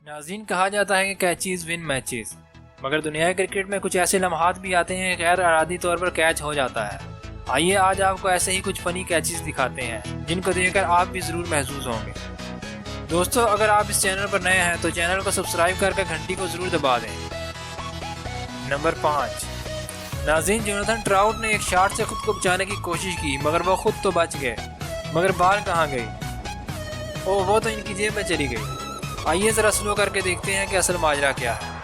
नाज़रीन, कहा जाता है कि कैचीज विन मैचेस, मगर दुनिया क्रिकेट में कुछ ऐसे लम्हात भी आते हैं गैर इरादी तौर पर कैच हो जाता है। आइए आज आपको ऐसे ही कुछ फनी कैचेस दिखाते हैं जिनको देखकर आप भी ज़रूर महसूस होंगे। दोस्तों, अगर आप इस चैनल पर नए हैं तो चैनल को सब्सक्राइब करके घंटी को ज़रूर दबा दें। नंबर 5। नाज़रीन, जोनाथन ट्राउट ने एक शॉट से खुद को बचाने की कोशिश की मगर वो खुद तो बच गए, मगर बाल कहाँ गई? ओह, वो तो इनकी जेब में चली गई। आइए ज़रा स्लो करके देखते हैं कि असल माजरा क्या है।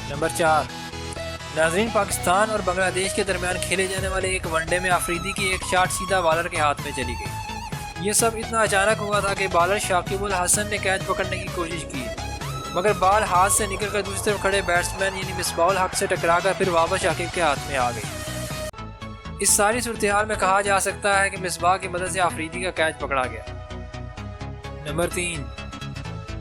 नंबर 4। नाज़रीन, पाकिस्तान और बांग्लादेश के दरमियान खेले जाने वाले एक वनडे में अफरीदी की एक शॉट सीधा बॉलर के हाथ में चली गई। ये सब इतना अचानक हुआ था कि बॉलर शाकिबुल हसन ने कैच पकड़ने की कोशिश की, मगर बॉल हाथ से निकलकर दूसरी तरफ खड़े बैट्समैन यानी मिसबाउल हक से टकराकर फिर वापस शाकिब के हाथ में आ गई। इस सारी सूरत-ए-हाल में कहा जा सकता है कि मिसबाह की मदद से अफरीदी का कैच पकड़ा गया। नंबर 3।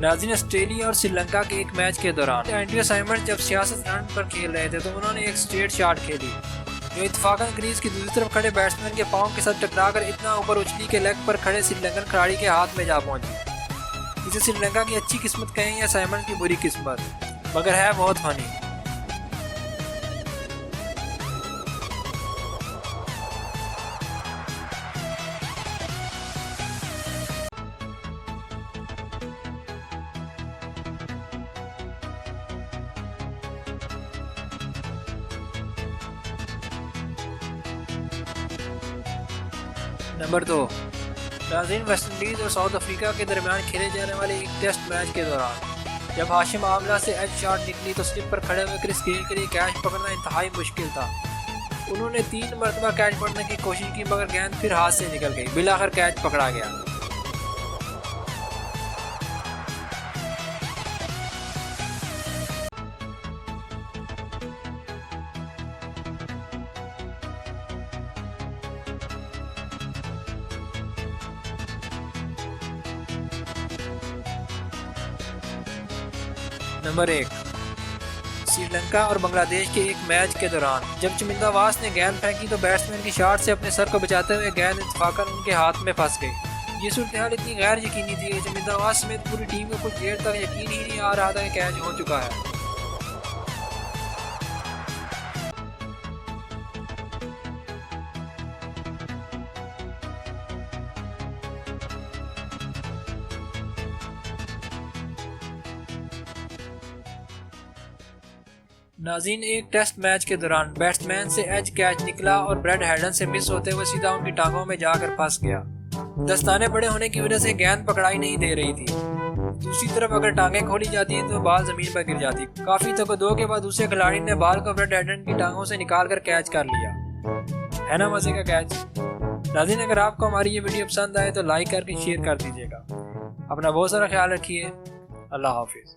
नाज़रीन, ऑस्ट्रेलिया और श्रीलंका के एक मैच के दौरान एंड्रयू साइमंड्स जब 66 रन पर खेल रहे थे तो उन्होंने एक स्ट्रेट शॉट खेली जो इत्तफाकन क्रीज की दूसरी तरफ खड़े बैट्समैन के पांव के साथ टकराकर इतना ऊपर उछली के लेग पर खड़े श्रीलंकन खिलाड़ी के हाथ में जा पहुंची। इसे श्रीलंका की अच्छी किस्मत कहें या साइमंड्स की बुरी किस्मत, मगर है बहुत फनी। नंबर 2। नाज़रीन, वेस्टइंडीज़ और साउथ अफ्रीका के दरमियान खेले जाने वाले एक टेस्ट मैच के दौरान जब हाशिम आमला से एज शॉट निकली तो स्लिप पर खड़े हुए क्रिस गेल के लिए कैच पकड़ना इंतहाई मुश्किल था। उन्होंने 3 मरतबा कैच पकड़ने की कोशिश की मगर गेंद फिर हाथ से निकल गई। बिलाखिर कैच पकड़ा गया। नंबर 1। श्रीलंका और बांग्लादेश के एक मैच के दौरान जब चमिंदा वास ने गेंद फेंकी तो बैट्समैन की शॉट से अपने सर को बचाते हुए गेंद इत्तफाकन उनके हाथ में फंस गई। ये सूरत-ए-हाल इतनी गैर यकीनी थी कि चमिंदा वास समेत पूरी टीम को कुछ देर तक यकीन ही नहीं आ रहा था कि कैच हो चुका है। नाज़रीन, एक टेस्ट मैच के दौरान बैट्समैन से एज कैच निकला और ब्रेड हैडन से मिस होते हुए सीधा उनकी टांगों में जाकर फंस गया। दस्ताने बड़े होने की वजह से गेंद पकड़ाई नहीं दे रही थी। दूसरी तरफ अगर टांगें खोली जाती तो बॉल जमीन पर गिर जाती। काफी तकदो के बाद दूसरे खिलाड़ी ने बॉल को ब्रेड हैडन की टांगों से निकाल कर कैच कर लिया। है ना मजे का कैच। नाज़रीन, अगर आपको हमारी ये वीडियो पसंद आए तो लाइक करके शेयर कर दीजिएगा। अपना बहुत सारा ख्याल रखिए। अल्लाह हाफिज।